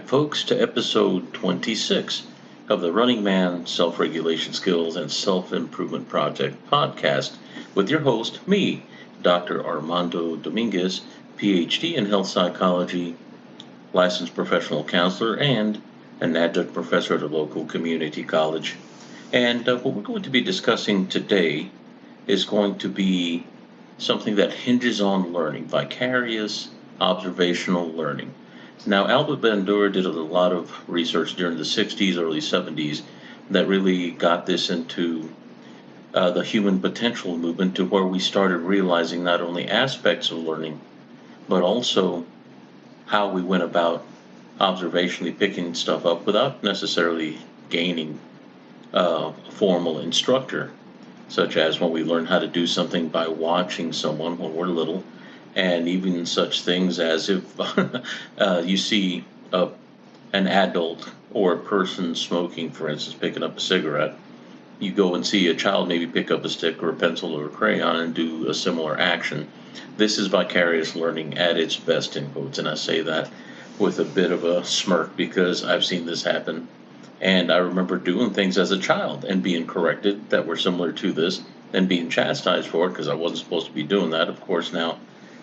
folks, to episode 26 of the Running Man Self Regulation Skills and Self Improvement Project podcast with your host, me, Dr. Armando Dominguez, PhD in health psychology, licensed professional counselor, and an adjunct professor at a local community college. And what we're going to be discussing today is going to be something that hinges on learning, vicarious observational learning. Now, Albert Bandura did a lot of research during the 60s, early 70s that really got this into the human potential movement to where we started realizing not only aspects of learning, but also how we went about observationally picking stuff up without necessarily gaining a formal instructor, such as when we learn how to do something by watching someone when we're little, and even such things as if you see an adult or a person smoking, for instance, picking up a cigarette, you go and see a child maybe pick up a stick or a pencil or a crayon and do a similar action. This is vicarious learning at its best, in quotes, and I say that with a bit of a smirk because I've seen this happen. And I remember doing things as a child and being corrected that were similar to this and being chastised for it because I wasn't supposed to be doing that. Of course, now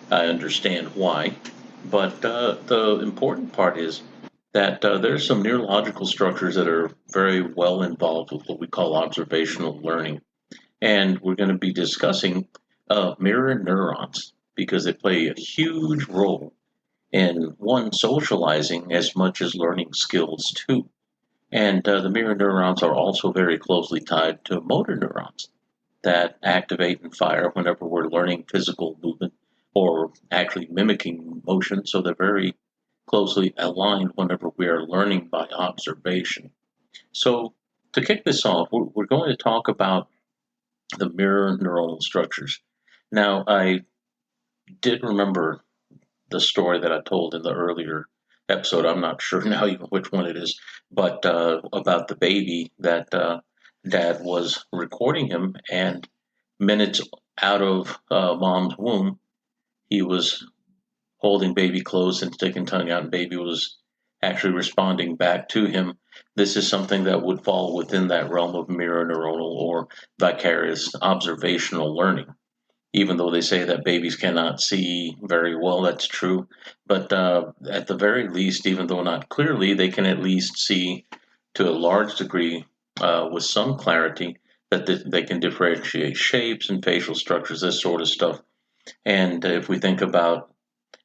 I understand why. But the important part is that there's some neurological structures that are very well involved with what we call observational learning. And we're going to be discussing mirror neurons because they play a huge role in one socializing as much as learning skills too. And the mirror neurons are also very closely tied to motor neurons that activate and fire whenever we're learning physical movement or actually mimicking motion. So they're very closely aligned whenever we are learning by observation. So to kick this off, we're going to talk about the mirror neural structures. Now, I did remember the story that I told in the earlier episode. I'm not sure now even which one it is, but about the baby that dad was recording him, and minutes out of mom's womb, he was holding baby close and sticking tongue out, and baby was actually responding back to him. This is something that would fall within that realm of mirror neuronal or vicarious observational learning. Even though they say that babies cannot see very well, that's true. But at the very least, even though not clearly, they can at least see to a large degree with some clarity that they can differentiate shapes and facial structures, this sort of stuff. And if we think about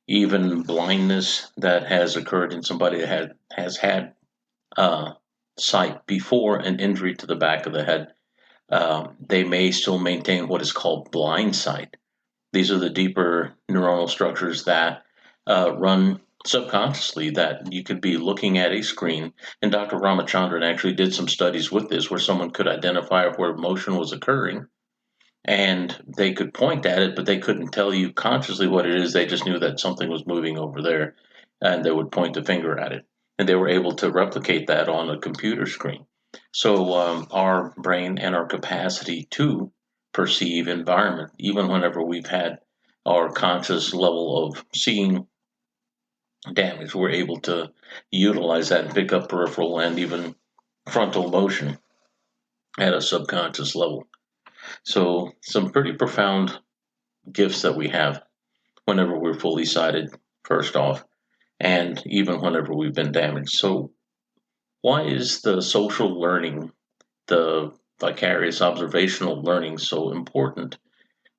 even blindness that has occurred in somebody that has had sight before an injury to the back of the head, they may still maintain what is called blind sight. These are the deeper neuronal structures that run subconsciously, that you could be looking at a screen. And Dr. Ramachandran actually did some studies with this where someone could identify where motion was occurring and they could point at it, but they couldn't tell you consciously what it is. They just knew that something was moving over there and they would point the finger at it. And they were able to replicate that on a computer screen. So our brain and our capacity to perceive environment, even whenever we've had our conscious level of seeing damage, we're able to utilize that and pick up peripheral and even frontal motion at a subconscious level. So some pretty profound gifts that we have whenever we're fully sighted, first off, and even whenever we've been damaged. So why is the social learning, the vicarious observational learning, so important?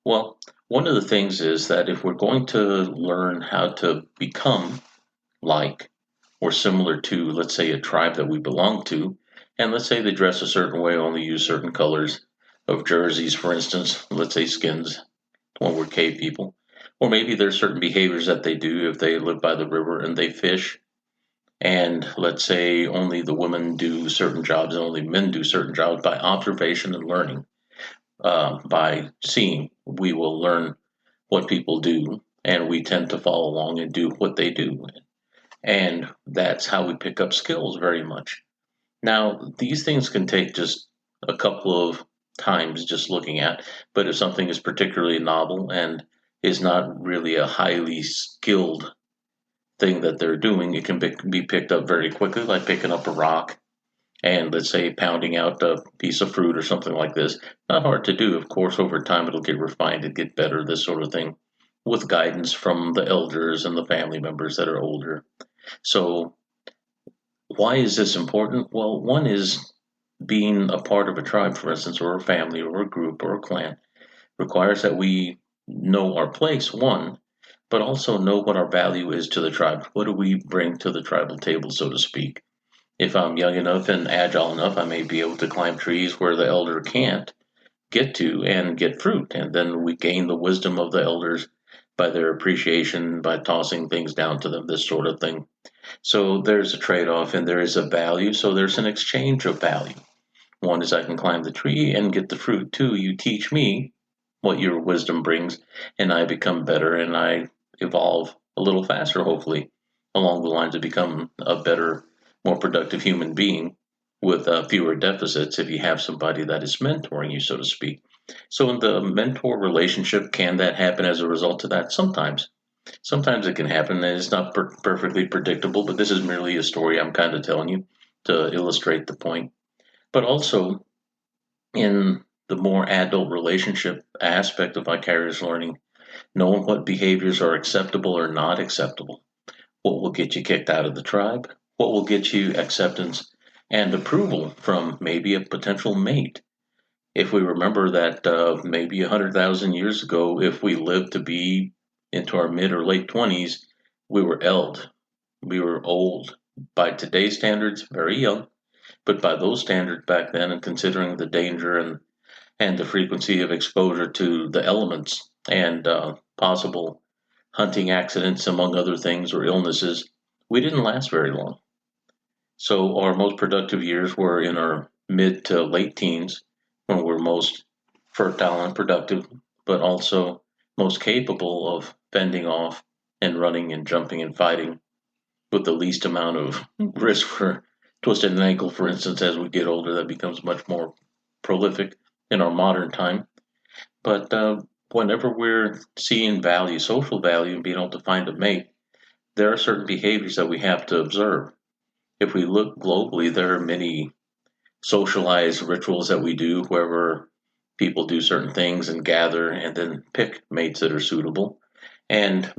Well, one of the things is that if we're going to learn how to become like or similar to, let's say, a tribe that we belong to, and let's say they dress a certain way, only use certain colors of jerseys, for instance, let's say skins, when we're cave people, or maybe there's certain behaviors that they do if they live by the river and they fish, and let's say only the women do certain jobs and only men do certain jobs. By observation and learning, by seeing, we will learn what people do, and we tend to follow along and do what they do. And that's how we pick up skills very much. Now, these things can take just a couple of times just looking at, but if something is particularly novel and is not really a highly skilled thing that they're doing, it can be picked up very quickly, like picking up a rock and, let's say, pounding out a piece of fruit or something like this. Not hard to do. Of course, over time it'll get refined and get better, this sort of thing, with guidance from the elders and the family members that are older. So why is this important? Well, one is being a part of a tribe, for instance, or a family or a group or a clan requires that we know our place, one, but also know what our value is to the tribe. What do we bring to the tribal table, so to speak? If I'm young enough and agile enough, I may be able to climb trees where the elder can't get to and get fruit. And then we gain the wisdom of the elders by their appreciation, by tossing things down to them, this sort of thing. So there's a trade off and there is a value. So there's an exchange of value. One is I can climb the tree and get the fruit. Two, you teach me what your wisdom brings, and I become better and I evolve a little faster, hopefully, along the lines of become a better, more productive human being with fewer deficits if you have somebody that is mentoring you, so to speak. So, in the mentor relationship, can that happen as a result of that? Sometimes. Sometimes it can happen, and it's not perfectly predictable, but this is merely a story I'm kind of telling you to illustrate the point. But also, in the more adult relationship aspect of vicarious learning, knowing what behaviors are acceptable or not acceptable, what will get you kicked out of the tribe, what will get you acceptance and approval from maybe a potential mate. If we remember that maybe 100,000 years ago, if we lived to be into our mid or late 20s, we were eld. We were old. By today's standards, very young. But by those standards back then, and considering the danger and the frequency of exposure to the elements and possible hunting accidents, among other things, or illnesses, we didn't last very long. So our most productive years were in our mid to late teens, when we're most fertile and productive, but also most capable of fending off and running and jumping and fighting with the least amount of risk for twisted an ankle, for instance. As we get older, that becomes much more prolific in our modern time. But whenever we're seeing value, social value, and being able to find a mate, there are certain behaviors that we have to observe. If we look globally, there are many socialized rituals that we do wherever people do certain things and gather and then pick mates that are suitable. And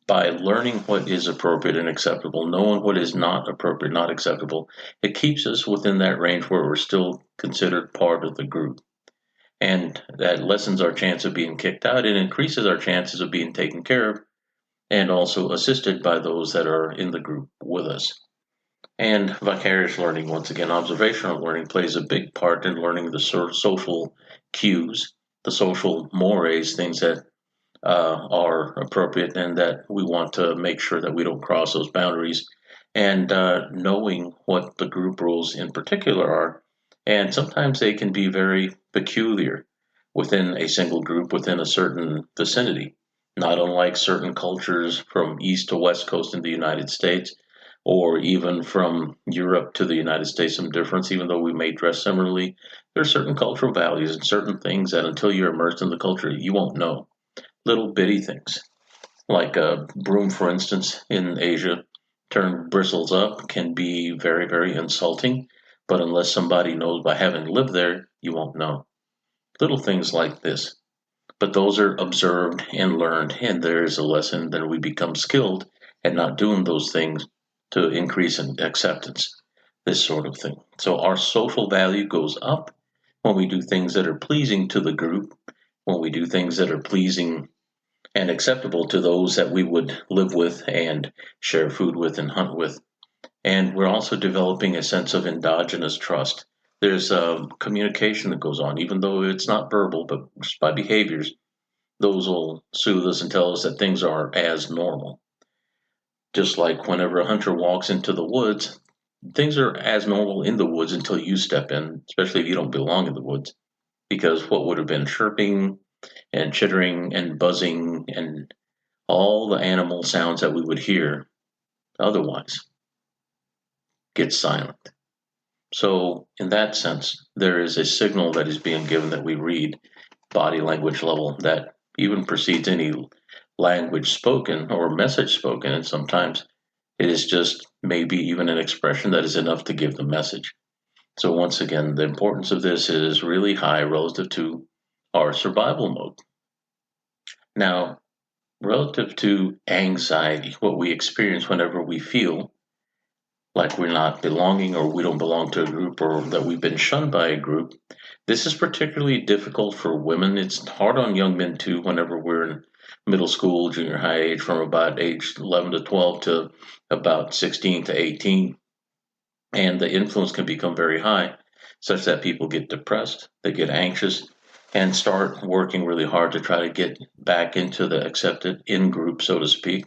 by learning what is appropriate and acceptable, knowing what is not appropriate, not acceptable, it keeps us within that range where we're still considered part of the group. And that lessens our chance of being kicked out. It increases our chances of being taken care of and also assisted by those that are in the group with us. And vicarious learning, once again, observational learning plays a big part in learning the sort of social cues, the social mores, things that are appropriate and that we want to make sure that we don't cross those boundaries, and knowing what the group rules in particular are. And sometimes they can be very peculiar within a single group, within a certain vicinity, not unlike certain cultures from east to west coast in the United States, or even from Europe to the United States, some difference, even though we may dress similarly. There are certain cultural values and certain things that until you're immersed in the culture, you won't know. Little bitty things, like a broom, for instance, in Asia, turned bristles up can be very, very insulting, but unless somebody knows by having lived there, you won't know. Little things like this. But those are observed and learned, and there is a lesson that we become skilled at not doing those things to increase in acceptance, this sort of thing. So our social value goes up when we do things that are pleasing to the group, when we do things that are pleasing and acceptable to those that we would live with and share food with and hunt with. And we're also developing a sense of endogenous trust. There's a communication that goes on, even though it's not verbal, but just by behaviors, those will soothe us and tell us that things are as normal. Just like whenever a hunter walks into the woods, things are as normal in the woods until you step in, especially if you don't belong in the woods. Because what would have been chirping and chittering and buzzing and all the animal sounds that we would hear otherwise gets silent. So, in that sense, there is a signal that is being given that we read, body language level, that even precedes any language spoken or message spoken, and sometimes It is just maybe even an expression that is enough to give the message. So once again, the importance of this is really high relative to our survival mode. Now, relative to anxiety, what we experience whenever we feel like we're not belonging or we don't belong to a group or that we've been shunned by a group, this is particularly difficult for women. It's hard on young men too whenever we're in middle school, junior high age, from about age 11 to 12 to about 16 to 18. And the influence can become very high, such that people get depressed, they get anxious, and start working really hard to try to get back into the accepted in group, so to speak.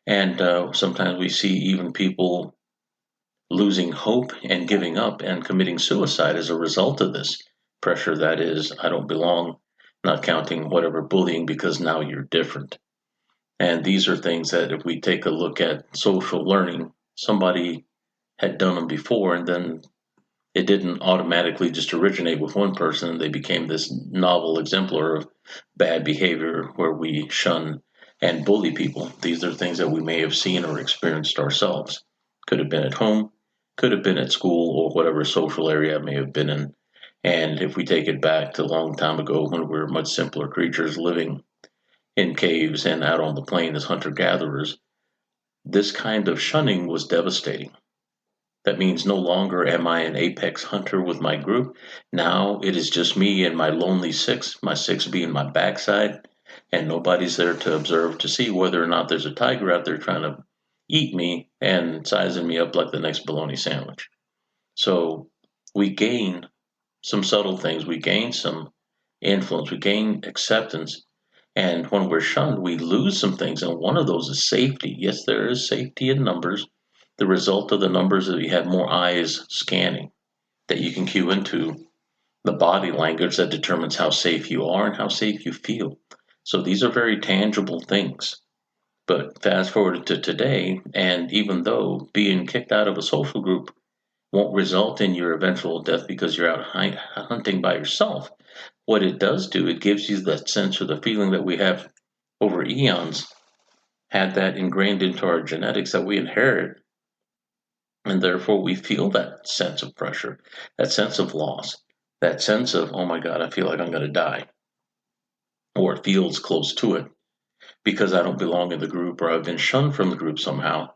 And sometimes we see even people losing hope and giving up and committing suicide as a result of this pressure that is, I don't belong, not counting whatever bullying because now you're different. And these are things that if we take a look at social learning, somebody had done them before and then it didn't automatically just originate with one person. They became this novel exemplar of bad behavior where we shun and bully people. These are things that we may have seen or experienced ourselves. Could have been at home, could have been at school, or whatever social area I may have been in. And if we take it back to a long time ago when we were much simpler creatures living in caves and out on the plain as hunter gatherers, this kind of shunning was devastating. That means no longer am I an apex hunter with my group. Now it is just me and my lonely six, my six being my backside, and nobody's there to observe to see whether or not there's a tiger out there trying to eat me and sizing me up like the next bologna sandwich. So we gain some subtle things, we gain some influence, we gain acceptance. And when we're shunned, we lose some things. And one of those is safety. Yes, there is safety in numbers. The result of the numbers is you have more eyes scanning that you can cue into the body language that determines how safe you are and how safe you feel. So these are very tangible things. But fast forward to today, and even though being kicked out of a social group won't result in your eventual death because you're out hunting by yourself, what it does do, it gives you that sense or the feeling that we have over eons had that ingrained into our genetics that we inherit. And therefore, we feel that sense of pressure, that sense of loss, that sense of, oh my God, I feel like I'm going to die, or it feels close to it because I don't belong in the group or I've been shunned from the group somehow.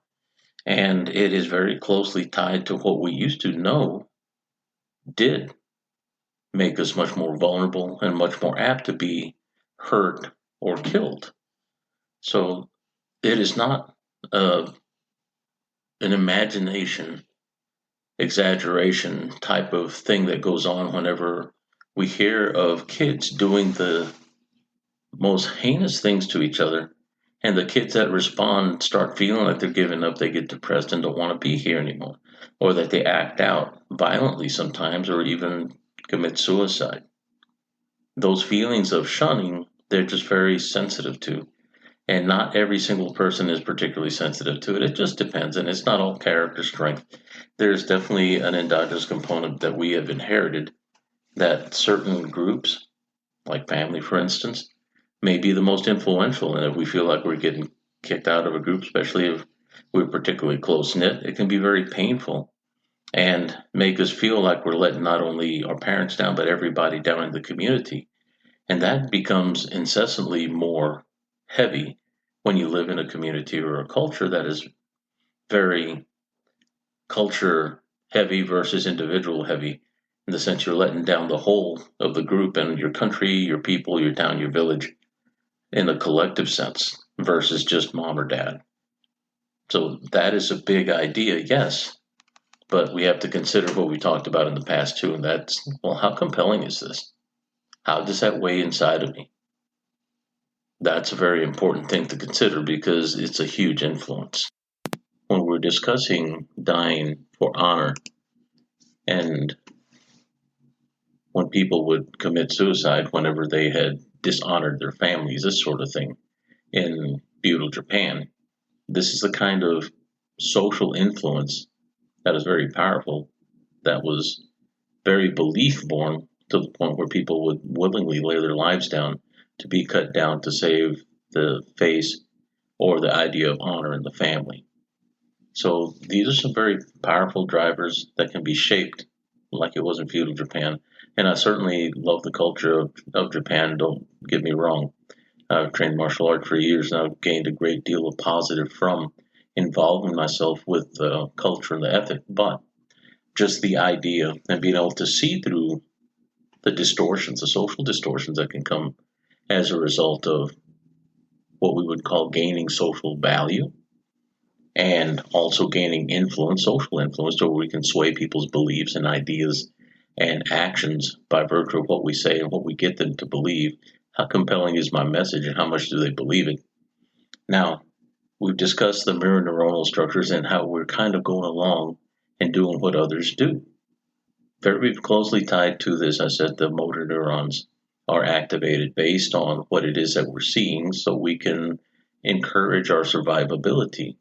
And it is very closely tied to what we used to know did make us much more vulnerable and much more apt to be hurt or killed. So it is not an imagination, exaggeration type of thing that goes on whenever we hear of kids doing the most heinous things to each other. And the kids that respond start feeling like they're giving up, they get depressed and don't want to be here anymore, or that they act out violently sometimes, or even commit suicide. Those feelings of shunning, they're just very sensitive to. And not every single person is particularly sensitive to it. It just depends, and it's not all character strength. There's definitely an endogenous component that we have inherited that certain groups, like family for instance, may be the most influential. And if we feel like we're getting kicked out of a group, especially if we're particularly close knit, it can be very painful and make us feel like we're letting not only our parents down, but everybody down in the community. And that becomes incessantly more heavy when you live in a community or a culture that is very culture heavy versus individual heavy, in the sense you're letting down the whole of the group and your country, your people, your town, your village in a collective sense versus just mom or dad. So that is a big idea, yes, but we have to consider what we talked about in the past too, and that's, well, how compelling is this? How does that weigh inside of me? That's a very important thing to consider because it's a huge influence. When we're discussing dying for honor and when people would commit suicide whenever they had dishonored their families, this sort of thing, in feudal Japan, this is the kind of social influence that is very powerful, that was very belief born to the point where people would willingly lay their lives down to be cut down to save the face or the idea of honor in the family. So these are some very powerful drivers that can be shaped like it was in feudal Japan. And I certainly love the culture of Japan, don't get me wrong. I've trained martial arts for years and I've gained a great deal of positive from involving myself with the culture and the ethic. But just the idea and being able to see through the distortions, the social distortions that can come as a result of what we would call gaining social value and also gaining influence, social influence, where we can sway people's beliefs and ideas and actions by virtue of what we say and what we get them to believe. How compelling is my message and how much do they believe it? Now, we've discussed the mirror neuronal structures and how we're kind of going along and doing what others do. Very closely tied to this, I said the motor neurons are activated based on what it is that we're seeing so we can encourage our survivability.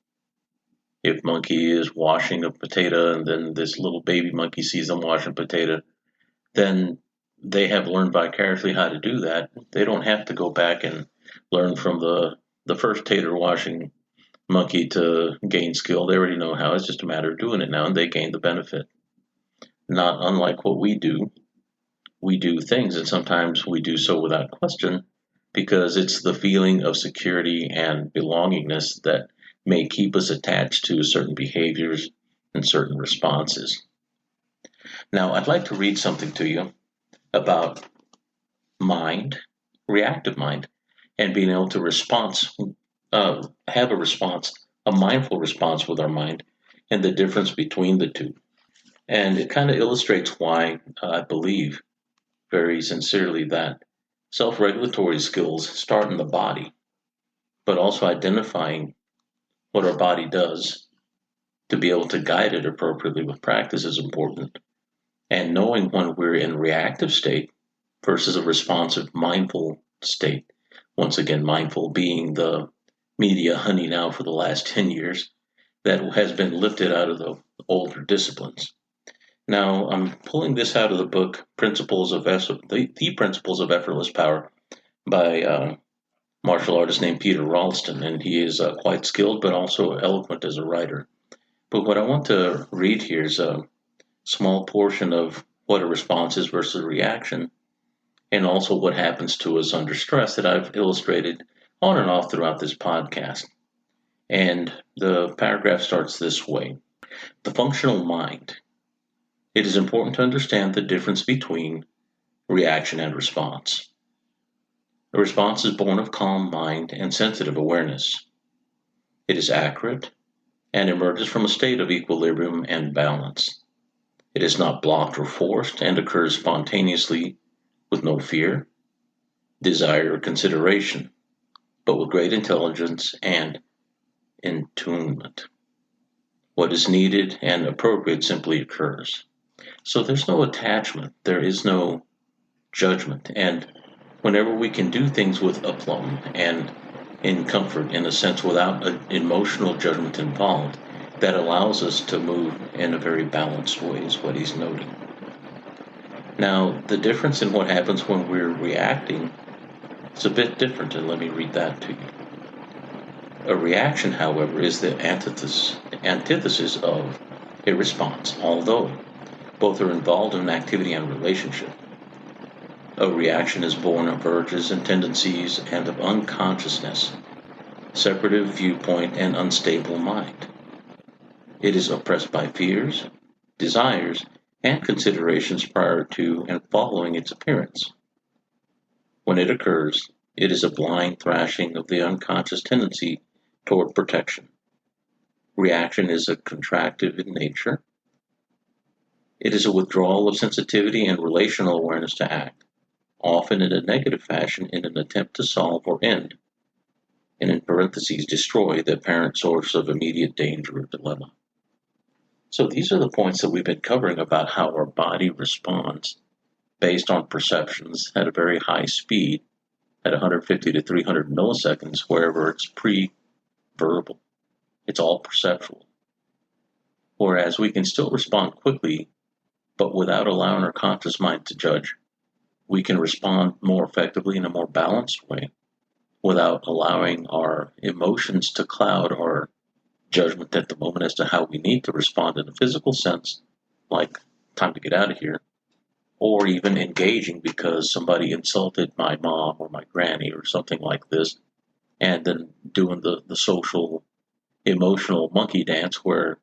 If monkey is washing a potato and then this little baby monkey sees them washing potato, then they have learned vicariously how to do that. They don't have to go back and learn from the first tater washing monkey to gain skill. They already know how. It's just a matter of doing it now, and they gain the benefit. Not unlike what we do. We do things, and sometimes we do so without question because it's the feeling of security and belongingness that may keep us attached to certain behaviors and certain responses. Now, I'd like to read something to you about mind, reactive mind, and being able to have a response, a mindful response with our mind, and the difference between the two. And it kind of illustrates why I believe very sincerely that self-regulatory skills start in the body, but also identifying what our body does to be able to guide it appropriately with practice is important. And knowing when we're in reactive state versus a responsive mindful state. Once again, mindful being the media honey now for the last 10 years that has been lifted out of the older disciplines. Now, I'm pulling this out of the book, the Principles of Effortless Power by a martial artist named Peter Ralston, and he is quite skilled but also eloquent as a writer. But what I want to read here is a small portion of what a response is versus a reaction, and also what happens to us under stress that I've illustrated on and off throughout this podcast. And the paragraph starts this way. The functional mind. It is important to understand the difference between reaction and response. A response is born of calm mind and sensitive awareness. It is accurate and emerges from a state of equilibrium and balance. It is not blocked or forced and occurs spontaneously with no fear, desire, or consideration, but with great intelligence and attunement. What is needed and appropriate simply occurs. So there's no attachment, there is no judgment, and whenever we can do things with aplomb and in comfort, in a sense, without an emotional judgment involved, that allows us to move in a very balanced way, is what he's noting. Now, the difference in what happens when we're reacting is a bit different, and let me read that to you. A reaction, however, is the antithesis of a response, although both are involved in activity and relationship. A reaction is born of urges and tendencies and of unconsciousness, separative viewpoint, and unstable mind. It is oppressed by fears, desires, and considerations prior to and following its appearance. When it occurs, it is a blind thrashing of the unconscious tendency toward protection. Reaction is a contractive in nature. It is a withdrawal of sensitivity and relational awareness to act, often in a negative fashion in an attempt to solve or end, and in parentheses, destroy the apparent source of immediate danger or dilemma. So these are the points that we've been covering about how our body responds based on perceptions at a very high speed at 150 to 300 milliseconds wherever it's pre-verbal. It's all perceptual. Whereas we can still respond quickly, but without allowing our conscious mind to judge. We can respond more effectively in a more balanced way without allowing our emotions to cloud our judgment at the moment as to how we need to respond in a physical sense, like time to get out of here, or even engaging because somebody insulted my mom or my granny or something like this, and then doing the social emotional monkey dance where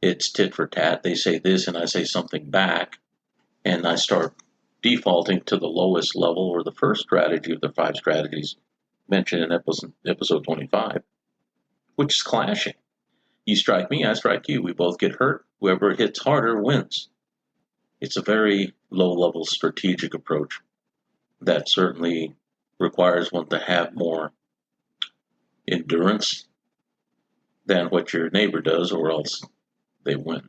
it's tit for tat. They say this and I say something back, and I start defaulting to the lowest level or the first strategy of the 5 strategies mentioned in episode 25, which is clashing. You strike me, I strike you. We both get hurt. Whoever hits harder wins. It's a very low-level strategic approach that certainly requires one to have more endurance than what your neighbor does, or else they win.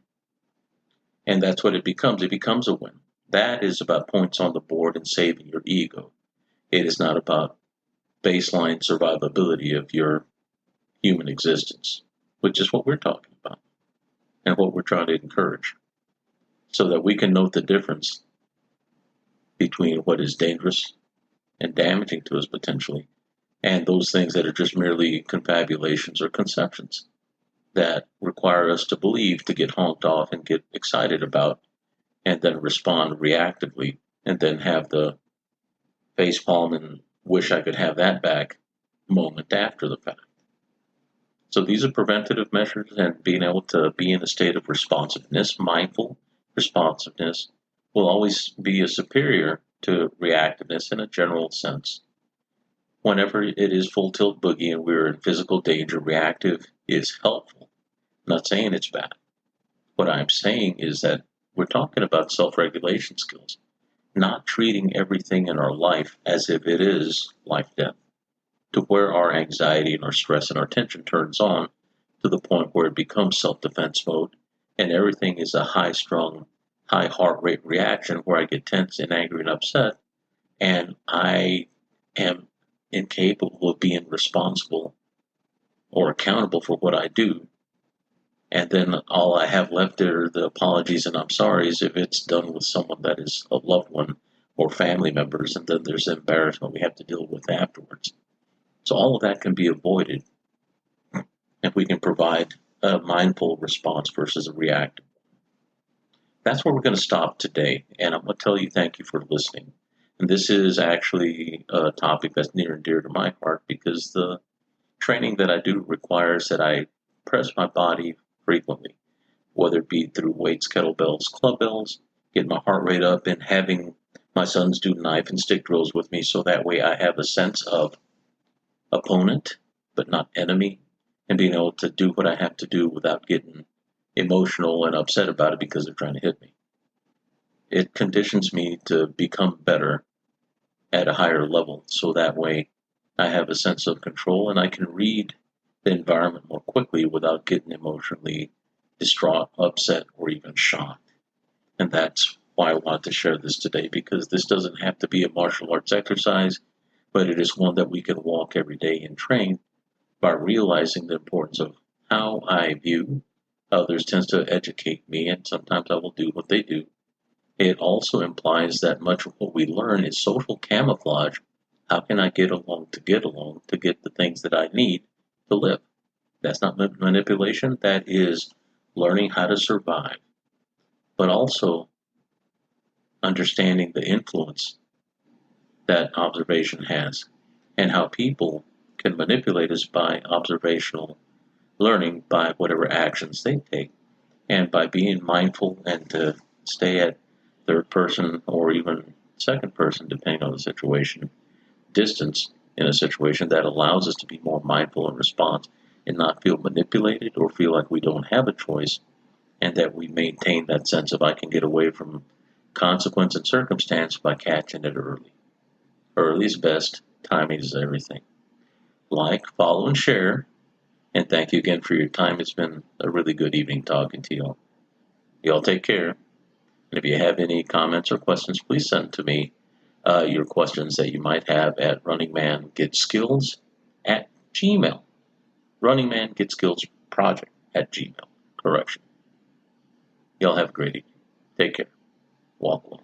And that's what it becomes. It becomes a win. That is about points on the board and saving your ego. It is not about baseline survivability of your human existence, which is what we're talking about and what we're trying to encourage, so that we can note the difference between what is dangerous and damaging to us potentially, and those things that are just merely confabulations or conceptions that require us to believe, to get honked off and get excited about, and then respond reactively, and then have the facepalm and wish I could have that back moment after the fact. So these are preventative measures, and being able to be in a state of responsiveness, mindful responsiveness, will always be a superior to reactiveness in a general sense. Whenever it is full tilt boogie and we're in physical danger, reactive is helpful. I'm not saying it's bad. What I'm saying is that we're talking about self-regulation skills, not treating everything in our life as if it is life-death, to where our anxiety and our stress and our tension turns on to the point where it becomes self-defense mode, and everything is a high-strung, high heart rate reaction where I get tense and angry and upset, and I am incapable of being responsible or accountable for what I do. And then all I have left are the apologies and I'm sorries if it's done with someone that is a loved one or family members, and then there's embarrassment we have to deal with afterwards. So all of that can be avoided if we can provide a mindful response versus a reactive. That's where we're going to stop today, and I'm going to tell you thank you for listening. And this is actually a topic that's near and dear to my heart because the training that I do requires that I press my body frequently, whether it be through weights, kettlebells, club bells, get my heart rate up, and having my sons do knife and stick drills with me so that way I have a sense of opponent, but not enemy, and being able to do what I have to do without getting emotional and upset about it because they're trying to hit me. It conditions me to become better at a higher level, so that way I have a sense of control and I can read the environment more quickly without getting emotionally distraught, upset, or even shocked. And that's why I want to share this today, because this doesn't have to be a martial arts exercise, but it is one that we can walk every day and train by realizing the importance of how I view others tends to educate me, and sometimes I will do what they do. It also implies that much of what we learn is social camouflage. How can I get along, to get the things that I need to live? That's not manipulation. That is learning how to survive, but also understanding the influence that observation has and how people can manipulate us by observational learning, by whatever actions they take, and by being mindful and to stay at third person or even second person, depending on the situation, distance in a situation that allows us to be more mindful and respond and not feel manipulated or feel like we don't have a choice, and that we maintain that sense of I can get away from consequence and circumstance by catching it early. Early is best, timing is everything. Like, follow, and share, and thank you again for your time. It's been a really good evening talking to y'all. Y'all take care. And if you have any comments or questions, please send to me your questions that you might have at runningmangetsskills@gmail. runningmangetsskillsproject@gmail. Correction. Y'all have a great evening. Take care. Walk well.